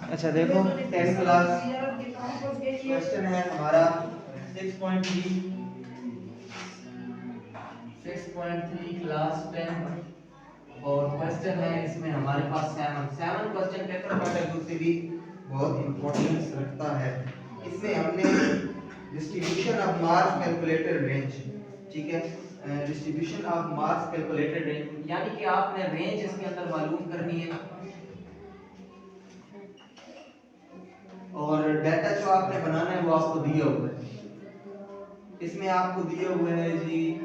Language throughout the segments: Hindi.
अच्छा देखो 10 क्लास क्वेश्चन है हमारा 6.3 क्लास 10 और क्वेश्चन है इसमें हमारे पास 7 question paper point of view से भी बहुत इंपॉर्टेंस रखता है। इसमें हमने distribution of mass calculated range, ठीक है, distribution of mass calculated range यानी कि आपने रेंज इसके अंदर मालूम करनी है और डाटा जो आपने बनाना है वो आपको दिया हुआ है। इसमें आपको दिए हुए है जी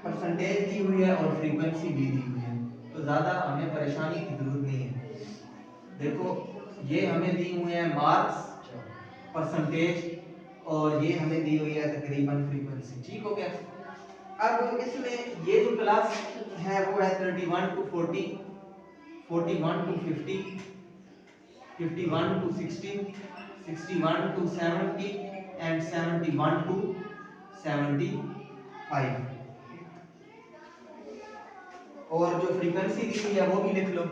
परसेंटेज दी हुई है और फ्रीक्वेंसी भी दी हुई है, तो ज्यादा हमें परेशानी की जरूरत नहीं है। देखो ये हमें दी हुई है मार्क्स, परसेंटेज और ये हमें दी हुई है तकरीबन फ्रीक्वेंसी, ठीक हो गया। अब इसमें ये जो क्लास है वो है 31 to 40, 41 to 50, 51 to 60, 61 to 70 and 71 to 75। और जो फ्रीक्वेंसी दी हुई है वो भी लिख लो।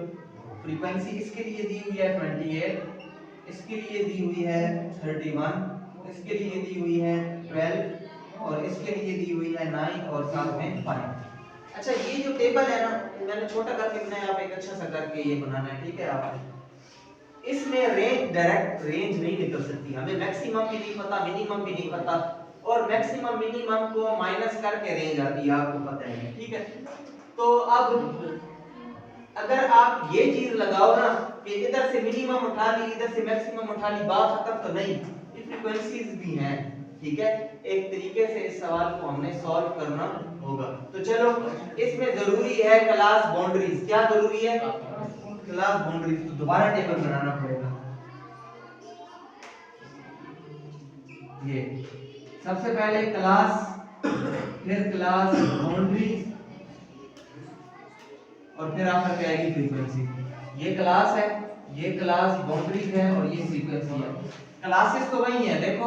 फ्रीक्वेंसी इसके लिए दी हुई है 28, इसके लिए दी हुई है 31, इसके लिए दी हुई है 12 और इसके लिए दी हुई है 9 और साथ में 5। अच्छा ये जो टेबल है ना, मैंने छोटा कर लिखना है, आप एक अच्छा सा करके ये बनाना है, ठीक है। आपने इसमें रेंज डायरेक्ट रेंज नहीं निकल सकती, हमें मैक्सिमम भी नहीं पता, मिनिमम भी नहीं पता, और मैक्सिमम मिनिमम को माइनस करके रेंज आती है, आपको पता है, ठीक है। तो अब अगर आप ये चीज लगाओ ना कि इधर से मिनिमम उठा ली, इधर से मैक्सिमम उठा ली, बात खत्म, तो नहीं, ये फ्रीक्वेंसीज भी हैं, ठीक है। एक तरीके से इस सवाल को हमने सॉल्व करना होगा। तो चलो इसमें जरूरी है क्लास बाउंड्रीज। क्या जरूरी है? Class boundaries. तो दोबारा टेबल बनाना पड़ेगा। ये सबसे पहले क्लास, फिर क्लास बाउंड्रीज और फिर आपका क्या आएगी फ्रीक्वेंसी। ये क्लास है, ये क्लास बाउंड्रीज है और ये फ्रीक्वेंसी है। क्लासेस तो वही है, देखो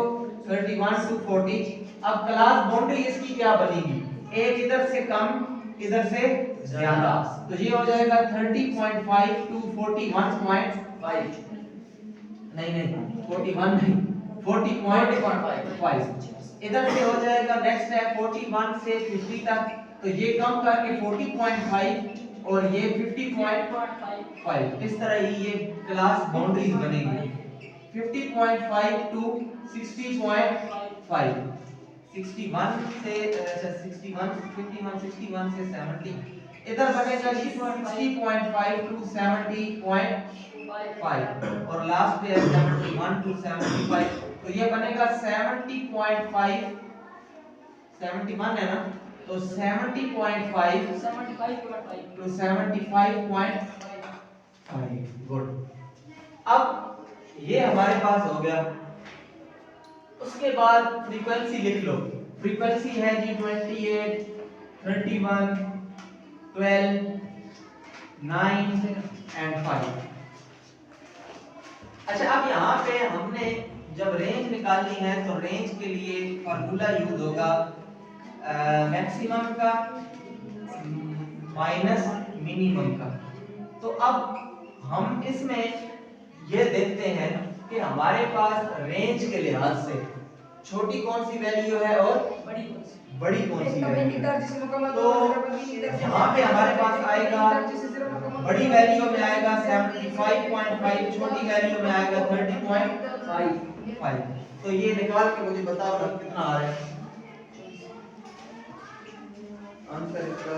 31 टू 40। अब क्लास बाउंड्री इसकी क्या बनेगी? एक इधर से कम, इधर से ज्यादा, तो ये हो जाएगा 30.5 टू 41.5। नहीं 41 नहीं, 40.5। इधर से हो जाएगा, नेक्स्ट है 41 से 50 तक, तो ये कम करके 40.5 और ये 50.5। इस तरह ही ये क्लास बाउंड्रीज बनेगी। 50.5 टू 60.5, 61 से 61, 51, 61 से 70। इधर बनेगा जी 60.5 टू 70.5 और लास्ट पे है 71 टू 75, तो ये बनेगा 70.5, 71 है ना, तो 70.5 टू 75.5। गुड। अब ये हमारे पास हो गया। उसके बाद फ्रीक्वेंसी लिख लो। फ्रीक्वेंसी है जी 28, 31, 12, 9 एंड 5। अच्छा अब यहाँ पे हमने जब रेंज निकालनी है तो रेंज के लिए फार्मूला यूज होगा मैक्सिमम का माइनस मिनिमम का। तो अब हम इसमें ये देखते हैं कि हमारे पास रेंज के लिहाज से छोटी कौन सी वैल्यू है और बड़ी कौन सी वैल्यू है। तो यहाँ पे हमारे पास आएगा, बड़ी वैल्यू में आएगा 75.5, छोटी वैल्यू में आएगा 30.5। तो ये निकाल के मुझे बताओ ना कितना आ रहा है आंसर इसका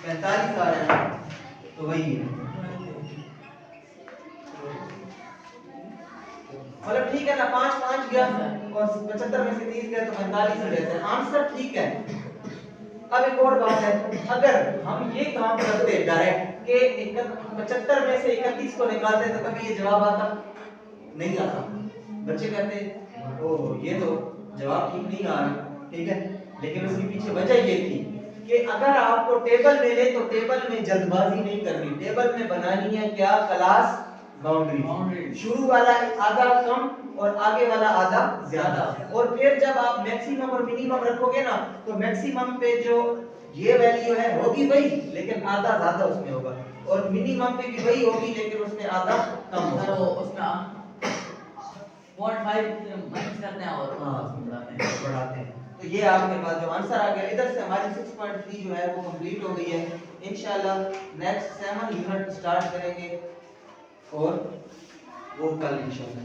45 आ रहा है, तो वही है। मतलब ठीक है ना, 5 गया और 75 में से 30 गया तो 45 ही रहता है, आंसर ठीक है। अब एक और बात है, अगर हम ये काम करते डायरेक्ट के 75 में से 31 को निकालते तो कभी ये जवाब आता नहीं आता। बच्चे कहते ओ ये तो जवाब ठीक नहीं आ रहा, ठीक है, लेकिन उसके पीछे वजह ये थी कि अगर आपको टेबल मिले तो टेबल में जल्दबाजी नहीं करनी, टेबल में बनानी है क्या? Class boundary. शुरू वाला आधा कम और आगे वाला आधा ज्यादा, और फिर जब आप मैक्सिमम और मिनिमम रखोगे ना तो मैक्सिमम पे जो ये वैल्यू है होगी वही लेकिन आधा ज्यादा उसमें होगा, और मिनिमम पे भी वही होगी लेकिन उसमें आधा कम सर होगा। वो उसमें 0.5 माइनस करते हैं और बढ़ाते हैं। बढ़ाते हैं। तो ये आपके पास जो आंसर आ गया, इधर से हमारी 6.3 जो है वो कंप्लीट हो गई है। इंशाल्लाह नेक्स्ट 7 यूनिट स्टार्ट करेंगे और वो कल इंशाल्लाह।